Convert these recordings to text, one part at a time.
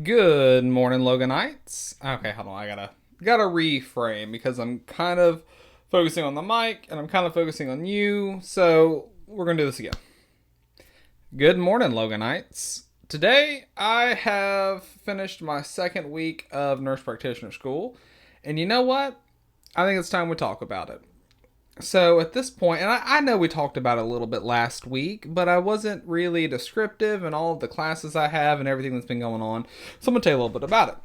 Good morning, Loganites. Okay, hold on. I gotta reframe because I'm kind of focusing on the mic and I'm kind of focusing on you. So we're gonna do this again. Good morning, Loganites. Today I have finished my second week of nurse practitioner school, and you know what? I think it's time we talk about it. So at this point, and I know we talked about it a little bit last week, but I wasn't really descriptive in all of the classes I have and everything that's been going on. So I'm going to tell you a little bit about it.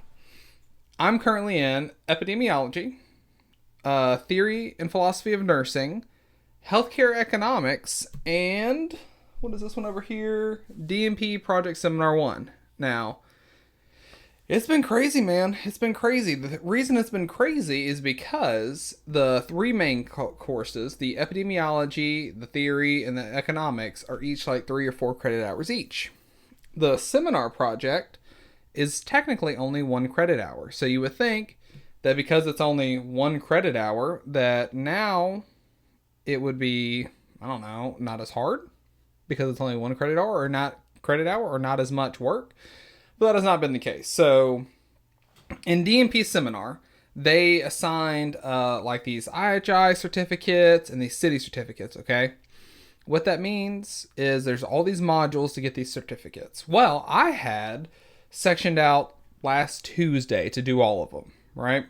I'm currently in epidemiology, theory and philosophy of nursing, healthcare economics, and what is this one over here? DMP Project Seminar 1. Now, it's been crazy, man. It's been crazy. The reason it's been crazy is because the three main courses, the epidemiology, the theory, and the economics, are each like 3 or 4 credit hours each. The seminar project is technically only 1 credit hour. So you would think that because it's only 1 credit hour, that now it would be, I don't know, not as hard because it's only 1 credit hour, or not credit hour, or not as much work. But that has not been the case. So in DMP Seminar, they assigned like these IHI certificates and these city certificates, okay? What that means is there's all these modules to get these certificates. Well, I had sectioned out last Tuesday to do all of them, right?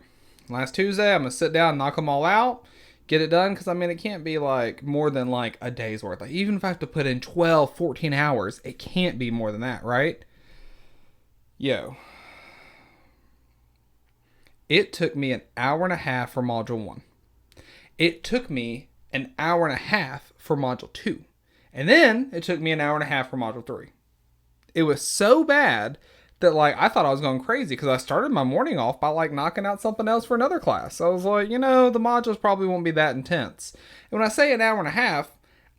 Last Tuesday, I'm going to sit down, knock them all out, get it done, because I mean, it can't be like more than like a day's worth. Like, even if I have to put in 12, 14 hours, it can't be more than that, right? Yo, it took me an hour and a half for module 1. It took me an hour and a half for module 2. And then it took me an hour and a half for module 3. It was so bad that like I thought I was going crazy because I started my morning off by like knocking out something else for another class. I was like, the modules probably won't be that intense. And when I say an hour and a half,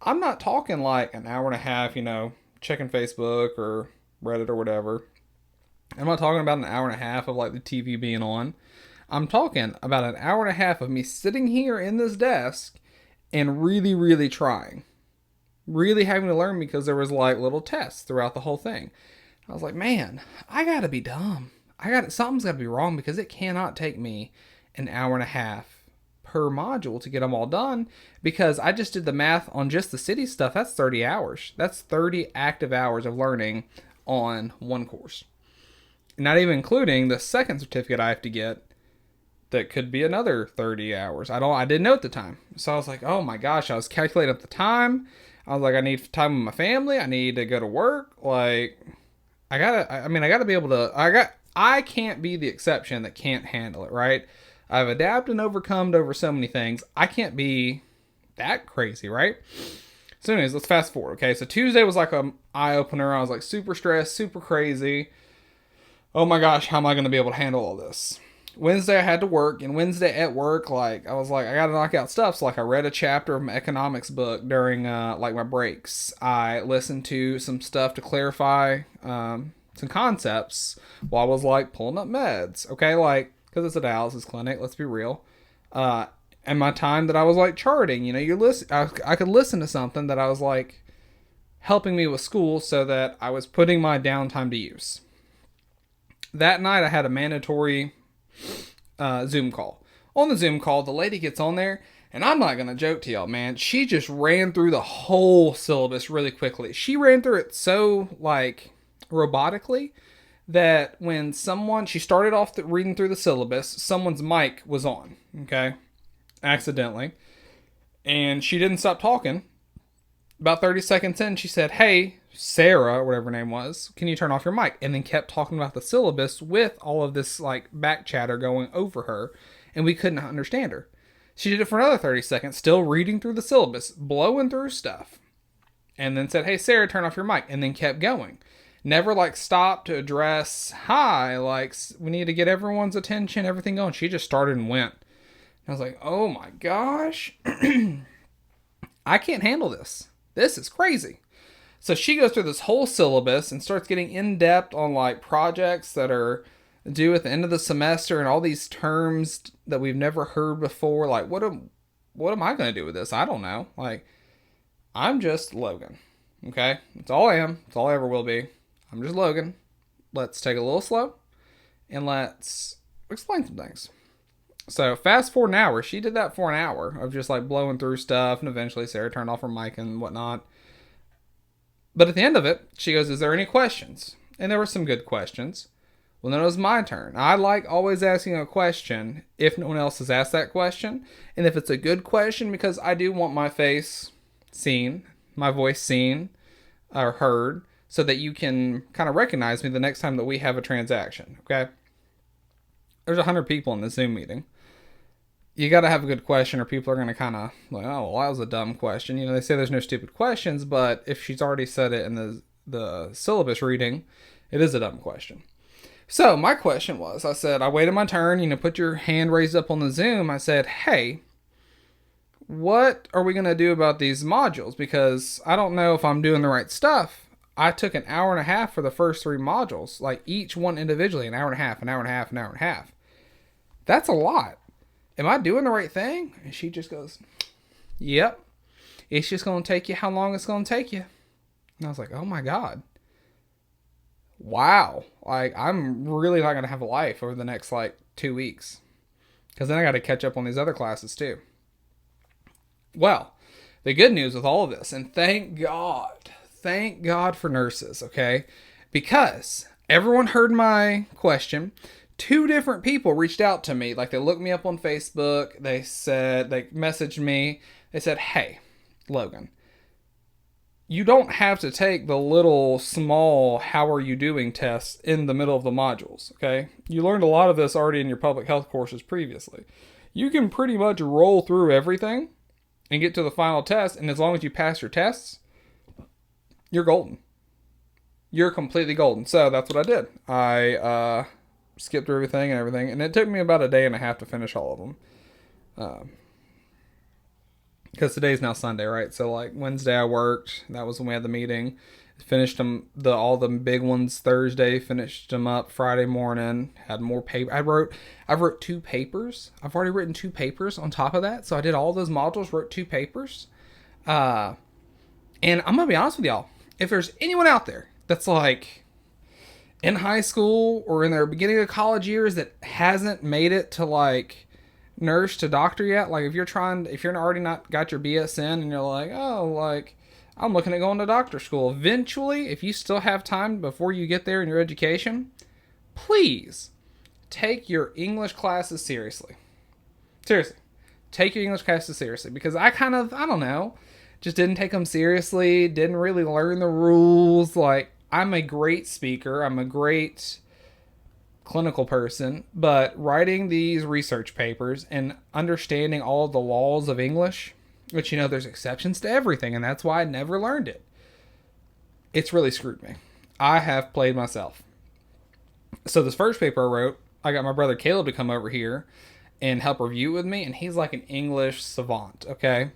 I'm not talking like an hour and a half, checking Facebook or Reddit or whatever. I'm not talking about an hour and a half of like the TV being on. I'm talking about an hour and a half of me sitting here in this desk and really, really trying. Really having to learn because there was like little tests throughout the whole thing. I was like, man, I gotta be dumb. Something's gotta be wrong because it cannot take me an hour and a half per module to get them all done, because I just did the math on just the city stuff. That's 30 hours. That's 30 active hours of learning on one course. Not even including the second certificate I have to get that could be another 30 hours. I didn't know at the time. So I was like, oh my gosh, I was calculating up the time. I was like, I need time with my family. I need to go to work. Like, I gotta be able to, I can't be the exception that can't handle it, right? I've adapted and overcome over so many things. I can't be that crazy, right? So anyways, let's fast forward, okay? So Tuesday was like an eye-opener. I was like super stressed, super crazy. Oh my gosh, how am I going to be able to handle all this? Wednesday I had to work, and Wednesday at work, like, I was like, I got to knock out stuff. So like I read a chapter of my economics book during like my breaks. I listened to some stuff to clarify some concepts while I was like pulling up meds. Okay, like, because it's a dialysis clinic, let's be real. And my time that I was like charting, I could listen to something that I was like helping me with school so that I was putting my downtime to use. That night I had a mandatory Zoom call. On the Zoom call, the lady gets on there, and I'm not going to joke to y'all, man. She just ran through the whole syllabus really quickly. She ran through it so, like, robotically that when she started off reading through the syllabus, someone's mic was on, okay? Accidentally. And she didn't stop talking. About 30 seconds in, she said, hey, Sarah, or whatever her name was, can you turn off your mic? And then kept talking about the syllabus with all of this like back chatter going over her, and we couldn't understand her. She did it for another 30 seconds, still reading through the syllabus, blowing through stuff, and then said, hey, Sarah, turn off your mic, and then kept going. Never like stopped to address, hi, like we need to get everyone's attention, everything going. She just started and went. And I was like, oh my gosh, I can't handle this. This is crazy. So she goes through this whole syllabus and starts getting in depth on like projects that are due at the end of the semester and all these terms that we've never heard before. Like, what am I going to do with this? I don't know. Like, I'm just Logan. Okay? That's all I am. That's all I ever will be. I'm just Logan. let's take it a little slow and let's explain some things. So fast forward an hour. She did that for an hour of just like blowing through stuff, and eventually Sarah turned off her mic and whatnot. But at the end of it, she goes, "Is there any questions?" And there were some good questions. Well, then it was my turn. I like always asking a question if no one else has asked that question. And if it's a good question, because I do want my face seen, my voice seen or heard, so that you can kind of recognize me the next time that we have a transaction, okay? There's 100 people in the Zoom meeting. You got to have a good question or people are going to kind of like, oh, well, that was a dumb question. You know, they say there's no stupid questions, but if she's already said it in the syllabus reading, it is a dumb question. So my question was, I said, I waited my turn, you know, put your hand raised up on the Zoom. I said, hey, what are we going to do about these modules? Because I don't know if I'm doing the right stuff. I took an hour and a half for the first 3 modules, like each one individually, an hour and a half, an hour and a half, an hour and a half. That's a lot. Am I doing the right thing? And she just goes, yep. It's just going to take you how long it's going to take you. And I was like, oh my God. Wow. Like, I'm really not going to have a life over the next, 2 weeks. Because then I got to catch up on these other classes, too. Well, the good news with all of this, and thank God for nurses, okay? Because everyone heard my question. 2 different people reached out to me. Like, they looked me up on Facebook. They messaged me. They said, hey, Logan, you don't have to take the little small how are you doing tests in the middle of the modules, okay? You learned a lot of this already in your public health courses previously. You can pretty much roll through everything and get to the final test, and as long as you pass your tests, you're golden. You're completely golden. So that's what I did. I skipped through everything, and it took me about a day and a half to finish all of them. Because today's now Sunday, right? So Wednesday I worked. That was when we had the meeting. Finished them, all the big ones Thursday. Finished them up Friday morning. Had more paper. I wrote 2 papers. I've already written 2 papers on top of that. So I did all those modules. Wrote 2 papers. And I'm gonna be honest with y'all. If there's anyone out there that's in high school or in their beginning of college years that hasn't made it to nurse to doctor yet, if you're already not got your BSN and you're I'm looking at going to doctor school. Eventually, if you still have time before you get there in your education, please take your English classes seriously. Seriously. Take your English classes seriously. Because I don't know, just didn't take them seriously. Didn't really learn the rules. I'm a great speaker. I'm a great clinical person. But writing these research papers and understanding all the laws of English, which, there's exceptions to everything, and that's why I never learned it. It's really screwed me. I have played myself. So this first paper I wrote, I got my brother Caleb to come over here and help review it with me, and he's like an English savant, okay?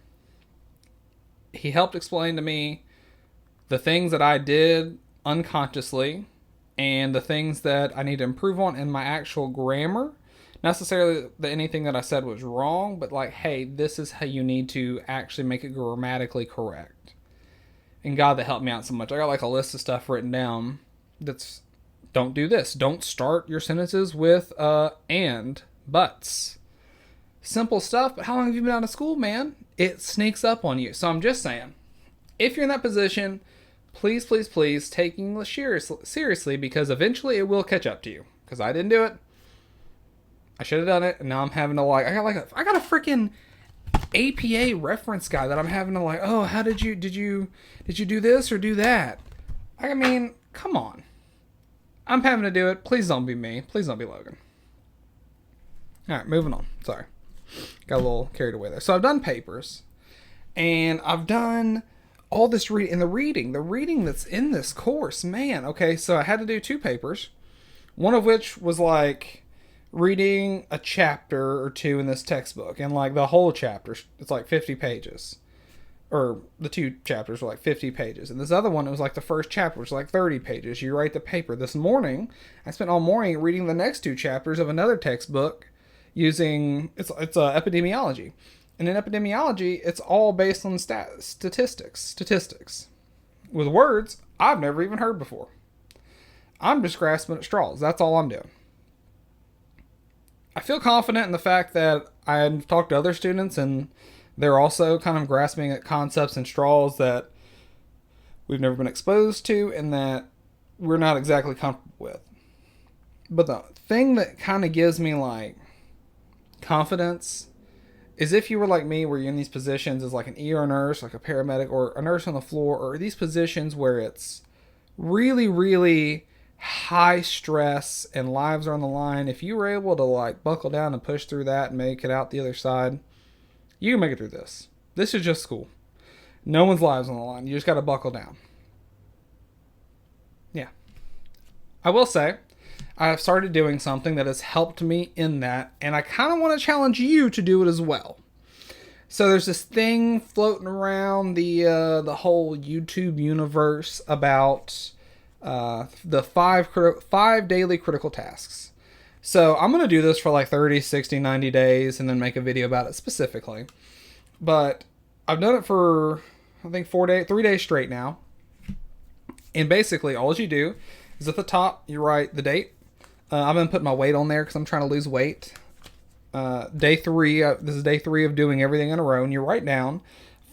He helped explain to me the things that I did unconsciously and the things that I need to improve on in my actual grammar. Not necessarily that anything that I said was wrong, but hey, this is how you need to actually make it grammatically correct. And God, that helped me out so much. I got a list of stuff written down that's, don't do this. Don't start your sentences with and, buts. Simple stuff, but how long have you been out of school, man? It sneaks up on you. So I'm just saying, if you're in that position, please, please, please take English seriously, because eventually it will catch up to you. Because I didn't do it. I should have done it, and now I'm having to I got a freaking APA reference guy that I'm having to oh, how did you do this or do that? I mean, come on. I'm having to do it. Please don't be me. Please don't be Logan. All right, moving on. Sorry. Got a little carried away there. So I've done papers, and I've done all this reading. The reading that's in this course, man. Okay, so I had to do 2 papers, one of which was reading a chapter or 2 in this textbook, and the whole chapter, it's 50 pages, or the 2 chapters were 50 pages, and this other one, it was the first chapter, which was 30 pages. You write the paper. This morning I spent all morning reading the next 2 chapters of another textbook using it's epidemiology, and in epidemiology it's all based on statistics with words I've never even heard before. I'm just grasping at straws. That's all I'm doing. I feel confident in the fact that I've talked to other students and they're also kind of grasping at concepts and straws that we've never been exposed to and that we're not exactly comfortable with. But the thing that kind of gives me like confidence is if you were like me, where you're in these positions as like an ER nurse, like a paramedic, or a nurse on the floor, or these positions where it's really, really high stress and lives are on the line. If you were able to like buckle down and push through that and make it out the other side, you can make it through this. This is just school. No one's lives on the line. You just got to buckle down. Yeah. I will say, I've started doing something that has helped me in that, and I kind of want to challenge you to do it as well. So there's this thing floating around the whole YouTube universe about the five daily critical tasks. So I'm going to do this for like 30, 60, 90 days and then make a video about it specifically. But I've done it for, I think 3 days straight now. And basically all you do is at the top, you write the date. I've been putting my weight on there because I'm trying to lose weight. Day 3, this is day 3 of doing everything in a row. And you write down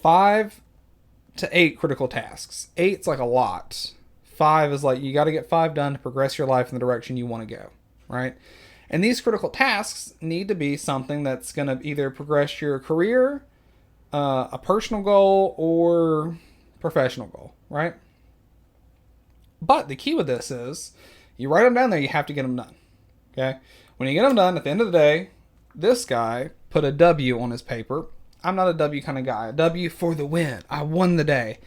5 to 8 critical tasks. 8's like a lot. 5 is like you got to get 5 done to progress your life in the direction you want to go, right? And these critical tasks need to be something that's going to either progress your career, a personal goal, or professional goal, right? But the key with this is you write them down there, you have to get them done, okay? When you get them done, at the end of the day, this guy put a W on his paper. I'm not a W kind of guy. A W for the win. I won the day.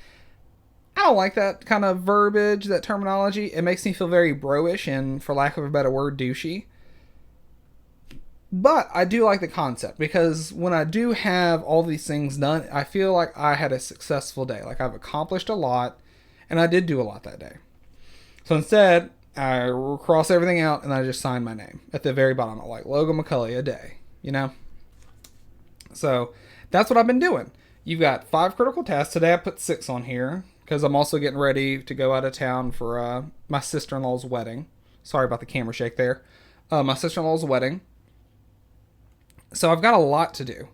I don't like that kind of verbiage, that terminology. It makes me feel very bro-ish and, for lack of a better word, douchey. But I do like the concept because when I do have all these things done, I feel like I had a successful day. Like I've accomplished a lot, and I did do a lot that day. So instead, I cross everything out and I just sign my name at the very bottom, like Logan McCulley a day, you know? So that's what I've been doing. You've got 5 critical tasks. Today I put 6 on here because I'm also getting ready to go out of town for my sister-in-law's wedding. Sorry about the camera shake there. My sister-in-law's wedding. So I've got a lot to do.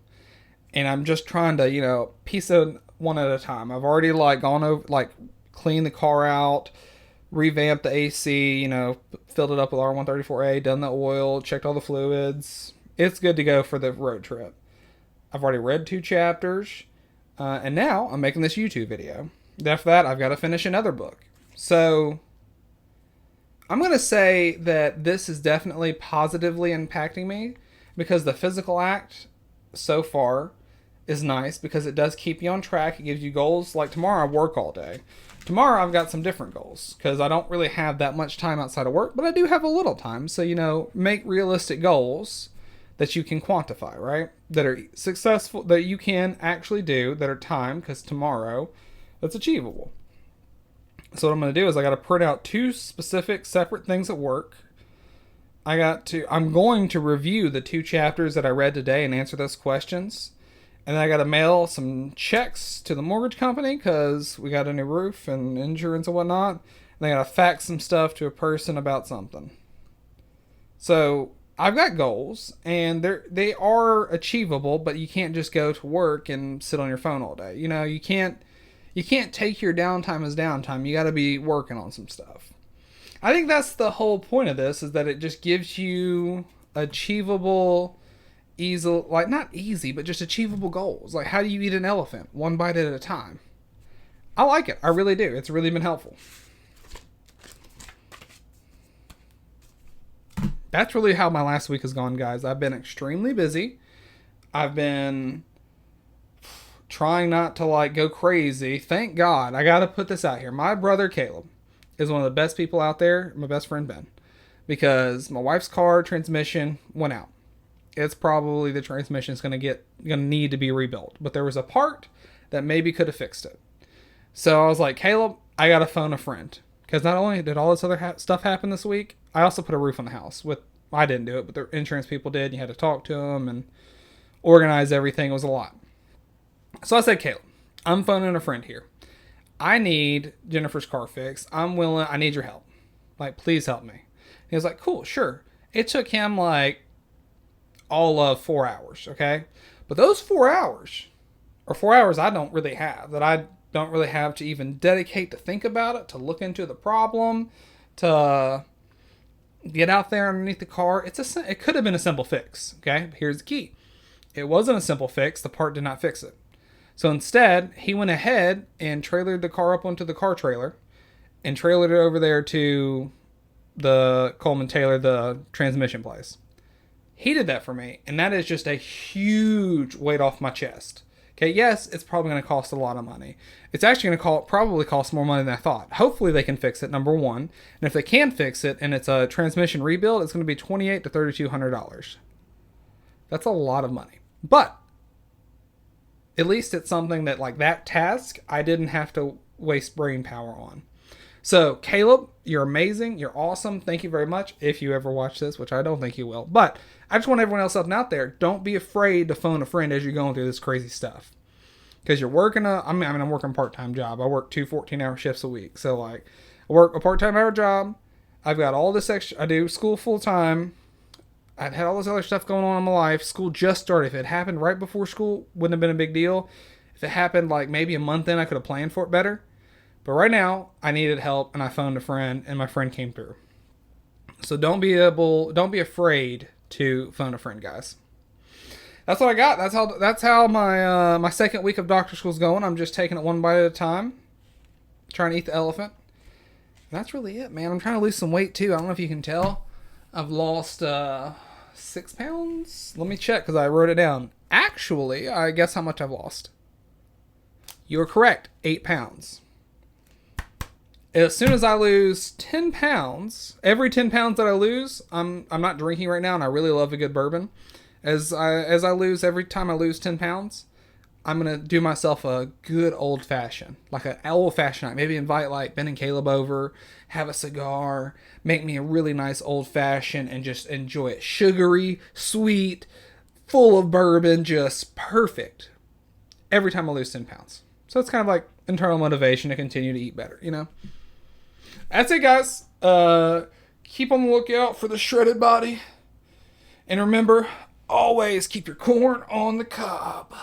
And I'm just trying to, piece it one at a time. I've already gone over, cleaned the car out, revamped the AC, filled it up with R134A, done the oil, checked all the fluids. It's good to go for the road trip. I've already read 2 chapters, and now I'm making this YouTube video. After that, I've got to finish another book. So I'm going to say that this is definitely positively impacting me because the physical act so far is nice because it does keep you on track. It gives you goals. Like tomorrow I work all day. Tomorrow I've got some different goals because I don't really have that much time outside of work, but I do have a little time. So, make realistic goals that you can quantify, right? That are successful, that you can actually do, that are timed, because tomorrow that's achievable. So what I'm going to do is I got to print out 2 specific separate things at work. I'm going to review the 2 chapters that I read today and answer those questions. And then I got to mail some checks to the mortgage company because we got a new roof and insurance and whatnot. And I got to fax some stuff to a person about something. So I've got goals and they are achievable, but you can't just go to work and sit on your phone all day. You can't take your downtime as downtime. You got to be working on some stuff. I think that's the whole point of this, is that it just gives you achievable, not easy, but just achievable goals. Like, how do you eat an elephant? 1 bite at a time. I like it. I really do. It's really been helpful. That's really how my last week has gone, guys. I've been extremely busy. I've been trying not to go crazy. Thank God. I got to put this out here. My brother Caleb is one of the best people out there. My best friend Ben. Because my wife's car transmission went out. It's probably the transmission is going to need to be rebuilt. But there was a part that maybe could have fixed it. So I was like, Caleb, I got to phone a friend. Because not only did all this other stuff happen this week, I also put a roof on the house. I didn't do it, but the insurance people did. You had to talk to them and organize everything. It was a lot. So I said, Caleb, I'm phoning a friend here. I need Jennifer's car fixed. I'm willing. I need your help. Like, please help me. He was like, cool, sure. It took him like all of 4 hours, okay? But those 4 hours are 4 hours I don't really have, that I don't really have to even dedicate to think about it, to look into the problem, to get out there underneath the car. It could have been a simple fix, okay? But here's the key. It wasn't a simple fix. The part did not fix it. So instead, he went ahead and trailered the car up onto the car trailer and trailered it over there to the Coleman Taylor, the transmission place. He did that for me, and that is just a huge weight off my chest. Okay, yes, it's probably going to cost a lot of money. It's actually going to probably cost more money than I thought. Hopefully they can fix it, number one. And if they can fix it and it's a transmission rebuild, it's going to be $2,800 to $3,200. That's a lot of money. But at least it's something that, like, that task, I didn't have to waste brain power on. So, Caleb, you're amazing. You're awesome. Thank you very much. If you ever watch this, which I don't think you will. But I just want everyone else out there, don't be afraid to phone a friend as you're going through this crazy stuff. Because you're working I'm working a part-time job. I work 2 14-hour shifts a week. So, like, I work a part-time hour job. I've got all this extra. I do school full-time. I've had all this other stuff going on in my life. School just started. If it happened right before school, wouldn't have been a big deal. If it happened, like, maybe a month in, I could have planned for it better. But right now, I needed help, and I phoned a friend, and my friend came through. So don't be afraid to phone a friend, guys. That's what I got. That's how my my second week of doctor school is going. I'm just taking it one bite at a time, trying to eat the elephant. And that's really it, man. I'm trying to lose some weight too. I don't know if you can tell. I've lost 6 pounds. Let me check because I wrote it down. Actually, I guess how much I've lost. You're correct. 8 pounds. As soon as I lose 10 pounds, every 10 pounds that I lose, I'm not drinking right now, and I really love a good bourbon. Every time I lose 10 pounds, I'm going to do myself a good old-fashioned, like an old-fashioned night. Maybe invite, like, Ben and Caleb over, have a cigar, make me a really nice old-fashioned, and just enjoy it. Sugary, sweet, full of bourbon, just perfect. Every time I lose 10 pounds. So it's kind of like internal motivation to continue to eat better, you know? That's it, guys. Keep on the lookout for the shredded body. And remember, always keep your corn on the cob.